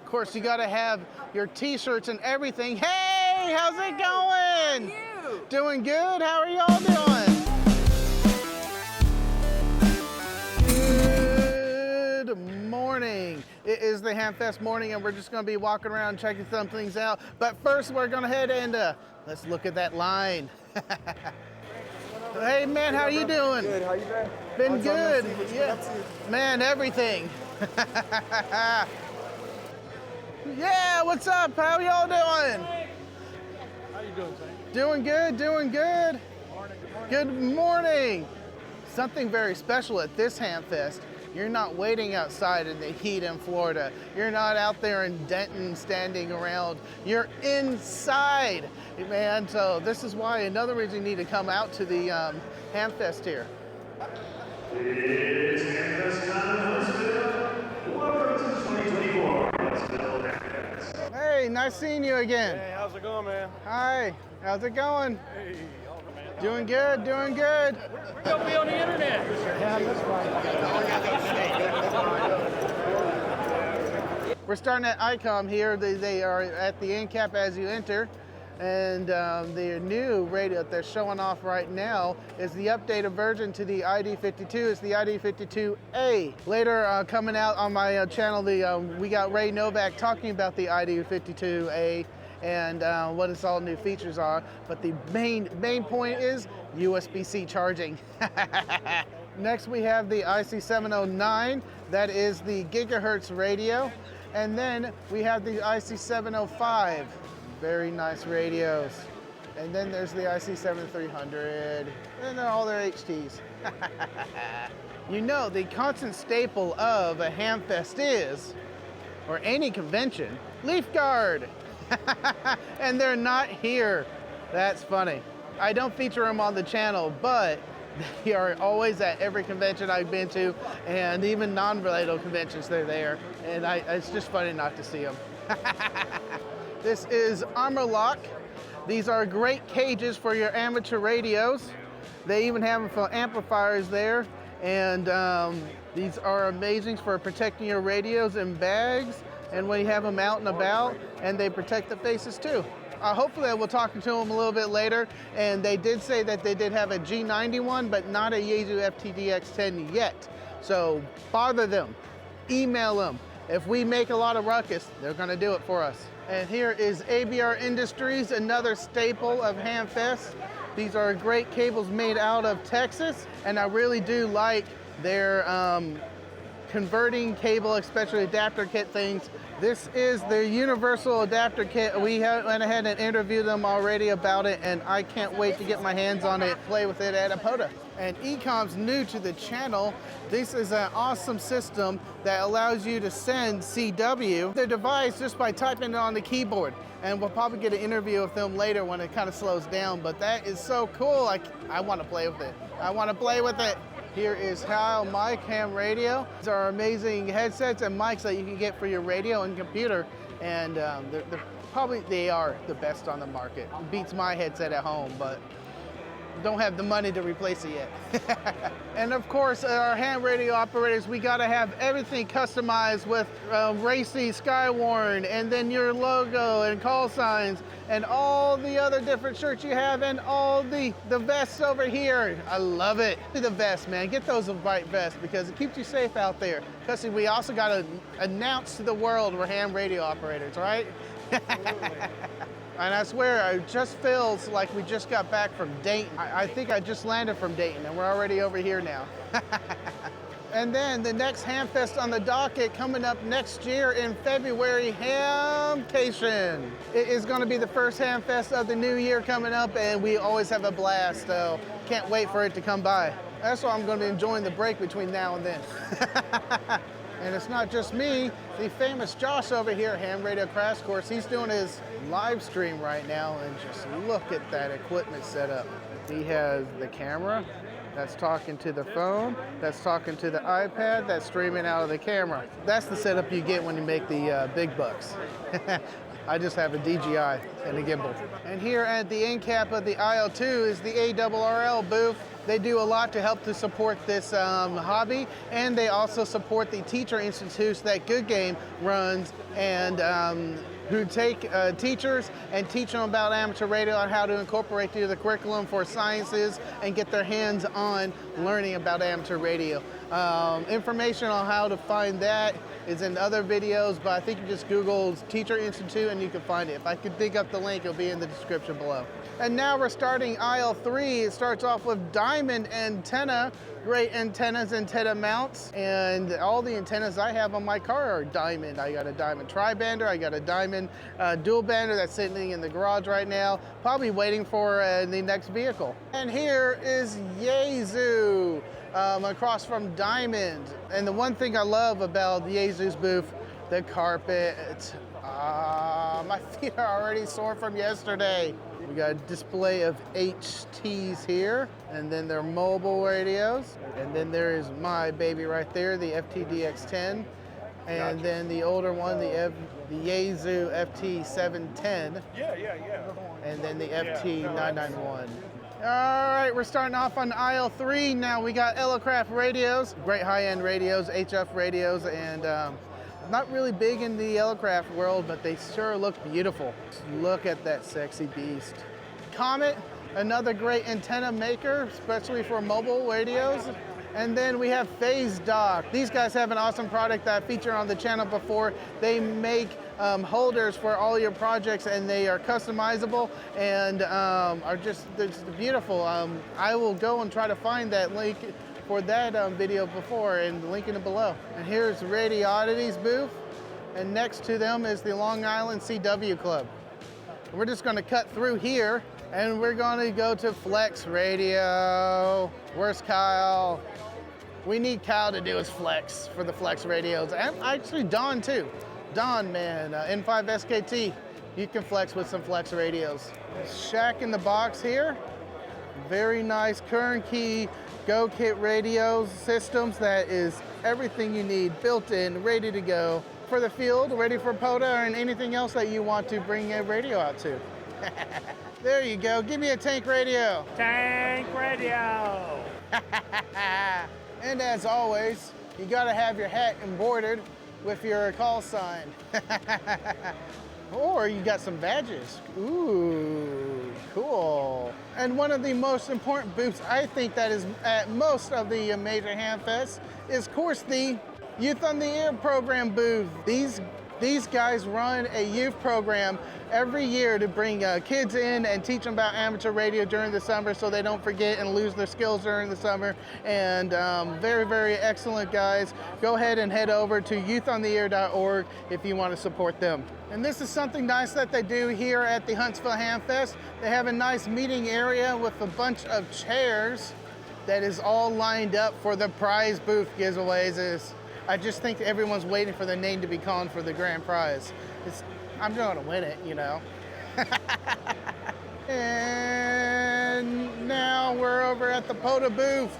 course, you got to have your t-shirts and everything. Hey, how's it going? How are you? Doing good. How are y'all doing? Good morning. It is the Hamfest morning, and we're just going to be walking around checking some things out. But first, we're going to head and let's look at that line. Hey, man, how you doing? Good. How you been? Been good. What you Yeah. been up to? Man, everything. Yeah, what's up? How y'all doing? How you doing, Tank? Doing good, doing good. Morning, good morning. Good morning. Something very special at this Hamfest. You're not waiting outside in the heat in Florida. You're not out there in Denton standing around. You're inside, man. So this is why another reason you need to come out to the Hamfest here. It's Hamfest time in Huntsville. Welcome to 2024 Huntsville Hamfest. Hey, nice seeing you again. Hey, how's it going, man? Hi, how's it going? Hey, all right, man. Doing good, doing good. We're gonna be on the internet. We're starting at ICOM here. They are at the end cap as you enter. And their new radio that they're showing off right now is the updated version to the ID52. It's the ID52A. Later coming out on my channel, we got Ray Novak talking about the ID52A and what its all new features are. But the main point is USB-C charging. Next we have the IC709. That is the gigahertz radio. And then we have the IC705. Very nice radios. And then there's the IC7300, and then all their HTs. You know, the constant staple of a Hamfest is, or any convention, Leaf Guard. And they're not here. That's funny. I don't feature them on the channel, but they are always at every convention I've been to, and even non-related conventions, they're there. And it's just funny not to see them. This is Armor Lock. These are great cages for your amateur radios. They even have them for amplifiers there. And these are amazing for protecting your radios in bags and when you have them out and about, and they protect the faces too. Hopefully we'll talk to them a little bit later. And they did say that they did have a G91, but not a Yaesu FTDX10 yet. So bother them, email them. If we make a lot of ruckus, they're gonna do it for us. And here is ABR Industries, another staple of Hamfest. These are great cables made out of Texas, and I really do like their converting cable, especially adapter kit things. This is the universal adapter kit. We went ahead and interviewed them already about it, and I can't wait to get my hands on it, play with it at a POTA. And Ecom's new to the channel. This is an awesome system that allows you to send CW their device just by typing it on the keyboard. And we'll probably get an interview with them later when it kind of slows down, but that is so cool. I want to play with it. I want to play with it. Here is Kyle Mic Ham Radio. These are amazing headsets and mics that you can get for your radio and computer. And they are the best on the market. It beats my headset at home, but don't have the money to replace it yet. And of course, our ham radio operators, we gotta have everything customized with Racy, Skywarn, and then your logo and call signs, and all the other different shirts you have, and all the vests over here. I love it. The vest, man, get those white vests because it keeps you safe out there. Because we also gotta announce to the world we're ham radio operators, right? And I swear, it just feels like we just got back from Dayton. I think I just landed from Dayton, and we're already over here now. And then the next Hamfest on the docket coming up next year in February, Hamcation. It is going to be the first Hamfest of the new year coming up, and we always have a blast, so can't wait for it to come by. That's why I'm going to be enjoying the break between now and then. And it's not just me, the famous Josh over here, Ham Radio Crash Course, he's doing his live stream right now, and just look at that equipment setup. He has the camera that's talking to the phone, that's talking to the iPad, that's streaming out of the camera. That's the setup you get when you make the big bucks. I just have a DJI and a gimbal. And here at the end cap of the aisle 2 is the ARRL booth. They do a lot to help to support this hobby, and they also support the teacher institutes that Good Game runs, and who take teachers and teach them about amateur radio and how to incorporate to the curriculum for sciences and get their hands on learning about amateur radio. Information on how to find that is in other videos, but I think you just Google Teacher Institute and you can find it. If I could dig up the link, it'll be in the description below. And now we're starting aisle 3. It starts off with diamond antenna, great antennas, antenna mounts, and all the antennas I have on my car are diamond. I got a diamond tri-bander, I got a diamond dual bander that's sitting in the garage right now, probably waiting for the next vehicle. And here is Yaesu. Across from Diamond. And the one thing I love about the Yaesu's booth, the carpet. My feet are already sore from yesterday. We got a display of HTs here, and then their mobile radios. And then there is my baby right there, the FTDX10. And then the older one, the Yaesu FT710. Yeah. And then the FT991. All right, we're starting off on aisle 3 now. We got Elecraft radios, great high-end radios, HF radios, and not really big in the Elecraft world, but they sure look beautiful. Look at that sexy beast. Comet, another great antenna maker, especially for mobile radios. And then we have Phase Dock. These guys have an awesome product that I featured on the channel before. They make holders for all your projects, and they are customizable and are just beautiful. I will go and try to find that link for that video before and link it below. And here's Radiodity's booth, and next to them is the Long Island CW Club. We're just going to cut through here, and we're going to go to Flex Radio. Where's Kyle? We need Kyle to do his flex for the Flex radios, and actually Don too. Don, man, N5 SKT, you can flex with some Flex radios. Shack in the Box here. Very nice turnkey Go Kit radio systems that is everything you need, built in, ready to go for the field, ready for POTA and anything else that you want to bring a radio out to. There you go. Give me a tank radio. Tank radio. And as always, you gotta have your hat embroidered with your call sign. Or you got some badges. Ooh, cool. And one of the most important booths I think that is at most of the major Hamfests is, of course, the Youth on the Air program booth. These guys run a youth program every year to bring kids in and teach them about amateur radio during the summer so they don't forget and lose their skills during the summer. And very, very excellent guys. Go ahead and head over to youthontheair.org if you want to support them. And this is something nice that they do here at the Huntsville Hamfest. They have a nice meeting area with a bunch of chairs that is all lined up for the prize booth giveaways. I just think everyone's waiting for their name to be called for the grand prize. I'm going to win it, you know. And now we're over at the POTA booth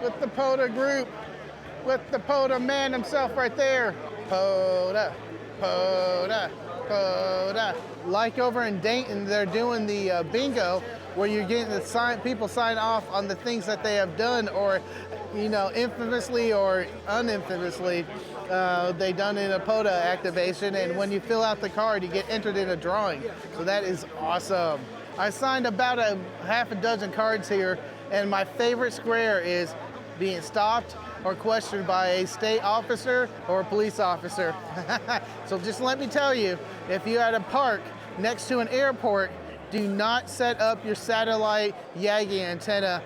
with the POTA group, with the POTA man himself right there. POTA, POTA, POTA. Like over in Dayton, they're doing the bingo where you're getting the people sign off on the things that they have done, or infamously or uninfamously, they done in a POTA activation, and when you fill out the card, you get entered in a drawing. So that is awesome. I signed about a half a dozen cards here, and my favorite square is being stopped or questioned by a state officer or a police officer. So just let me tell you, if you're at a park next to an airport, do not set up your satellite Yagi antenna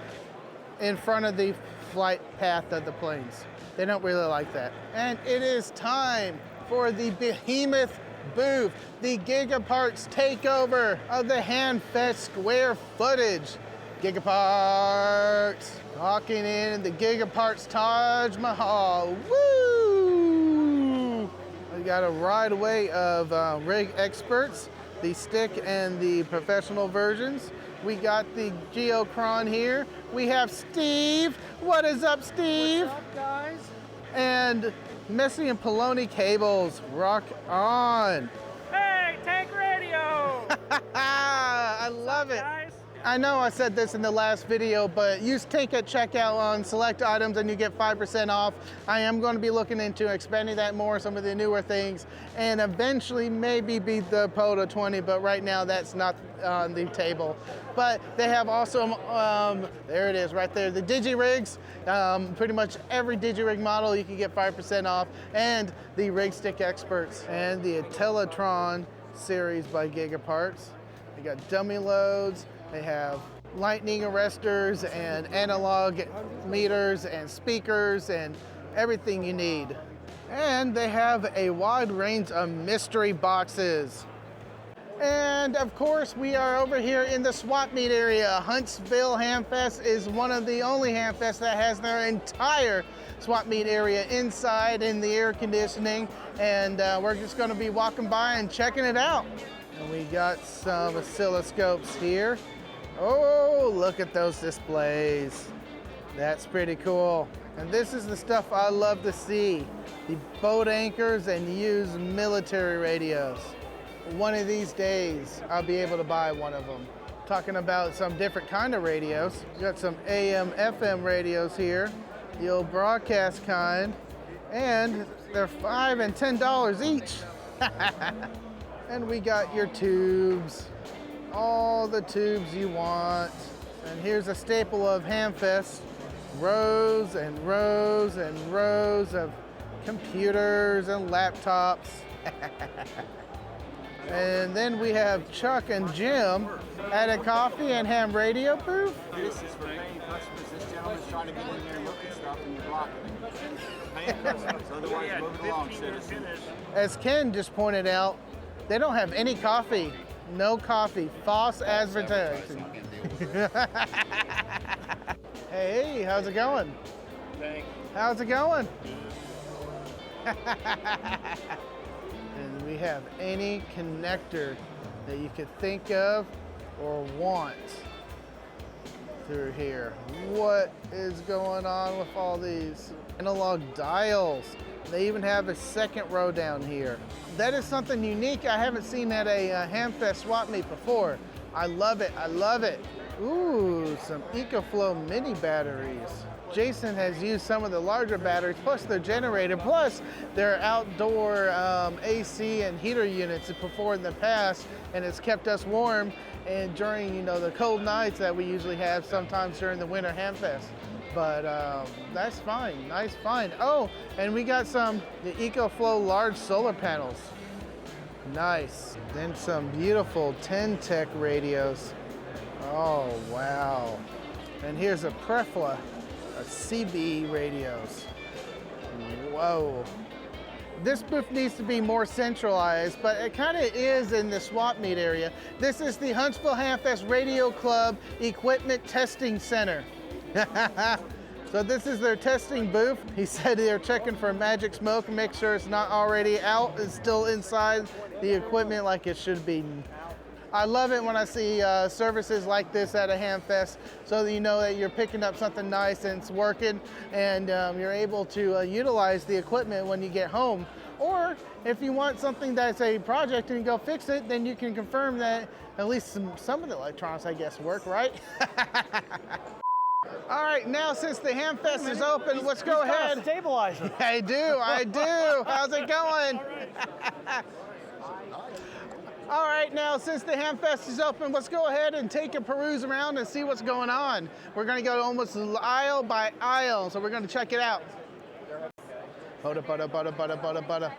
in front of the flight path of the planes. They don't really like that. And it is time for the behemoth booth, the GigaParts takeover of the Hamfest square footage. GigaParts walking in the GigaParts Taj Mahal. Woo! We got a ride away of rig experts, the stick and the professional versions. We got the Geocron here. We have Steve. What is up, Steve? What's up, guys? And Messi and Poloni cables. Rock on. Hey, tank radio. I love it. Guys, I know I said this in the last video, but use Take at checkout on select items and you get 5% off. I am going to be looking into expanding that more, some of the newer things, and eventually maybe beat the POTA 20, but right now that's not on the table. But they have also, there it is right there, the DigiRigs. Pretty much every DigiRig model you can get 5% off, and the Rig Stick Experts, and the Teletron series by GigaParts. They got dummy loads. They have lightning arresters and analog meters and speakers and everything you need. And they have a wide range of mystery boxes. And of course, we are over here in the swap meet area. Huntsville Hamfest is one of the only Hamfests that has their entire swap meet area inside in the air conditioning. And we're just gonna be walking by and checking it out. And we got some oscilloscopes here. Oh, look at those displays. That's pretty cool. And this is the stuff I love to see. The boat anchors and used military radios. One of these days, I'll be able to buy one of them. Talking about some different kind of radios. We got some AM, FM radios here. The old broadcast kind. And they're $5 and $10 each. And we got your tubes. All the tubes you want. And here's a staple of Hamfest. Rows and rows and rows of computers and laptops. And then we have Chuck and Jim at a coffee and ham radio booth. This is for paying customers. This gentleman's trying to get in there and look at stuff and you're blocking it. Paying customers, otherwise move it along, citizen. As Ken just pointed out, they don't have any coffee. No coffee. False advertising. Hey, how's it going? Thanks. How's it going? And we have any connector that you could think of or want through here. What is going on with all these analog dials? They even have a second row down here. That is something unique I haven't seen at a Hamfest swap meet before. I love it, I love it. Ooh, some EcoFlow mini batteries. Jason has used some of the larger batteries, plus their generator, plus their outdoor AC and heater units before in the past, and it's kept us warm and during, you know, the cold nights that we usually have sometimes during the winter Hamfest. But that's fine, nice find. Oh, and we got the EcoFlow large solar panels. Nice. Then some beautiful 10-tech radios. Oh, wow. And here's a Prefla, a CB radios. Whoa. This booth needs to be more centralized, but it kind of is in the swap meet area. This is the Huntsville Hamfest Radio Club Equipment Testing Center. So this is their testing booth. He said they're checking for magic smoke and make sure it's not already out. It's still inside the equipment like it should be. I love it when I see services like this at a Hamfest, so that you know that you're picking up something nice and it's working, and you're able to utilize the equipment when you get home. Or if you want something that's a project and you go fix it, then you can confirm that at least some of the electronics, I guess, work, right? All right, now since the Hamfest is open, let's go ahead. Stabilizer. I do. How's it going? All right, now since the Hamfest is open, let's go ahead and take a peruse around and see what's going on. We're gonna go almost aisle by aisle, so we're gonna check it out. POTA, POTA, POTA, POTA, POTA, POTA.